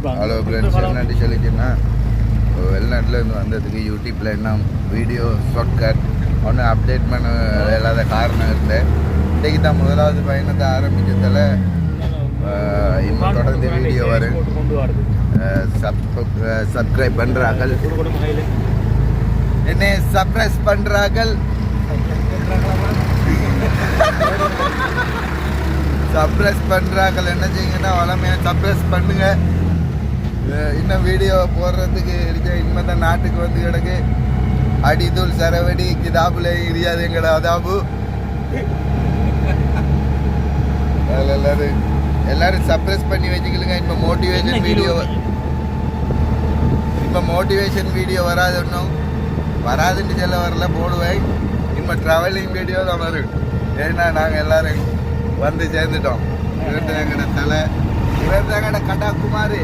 Hello friends, என்னட்டு சொல்லிச்சுன்னா வெளிநாட்டில் இருந்து வந்ததுக்கு யூடியூப்பில் என்ன வீடியோ ஷார்ட்கட் ஒன்று அப்டேட் பண்ண இல்லாத காரணம் இருந்தேன். இன்றைக்கு தான் முதலாவது பயணத்தை ஆரம்பித்ததில் இன்னும் தொடர்ந்து வீடியோ வரும். சப்ஸ்கிரைப் பண்ணுறார்கள், என்னை சப்ரைஸ் பண்ணுறார்கள், சப்ரைஸ் பண்ணுறார்கள். என்ன செய்யுங்கன்னா வளமையாக சப்ரைஸ் பண்ணுங்க. இன்னும் வீடியோ போடுறதுக்கு இருக்க இனிமே தான் நாட்டுக்கு வந்து கிடக்கு. அடிதூள் சரவடி கிதாபுல இரியாது எங்கட அதாபு. எல்லாரும் சப்ரைஸ் பண்ணி வச்சுக்கலுங்க. இப்போ மோட்டிவேஷன் வீடியோ வராது, ஒன்றும் வராதுன்னு சொல்ல வரல, போடுவேன். இப்போ ட்ராவலிங் வீடியோ தான் வரும். ஏன்னா நாங்கள் எல்லாரும் வந்து சேர்ந்துட்டோம். இவர்தான் எங்கட தலை, இவர்தான் எங்கட கடாக்குமாரு.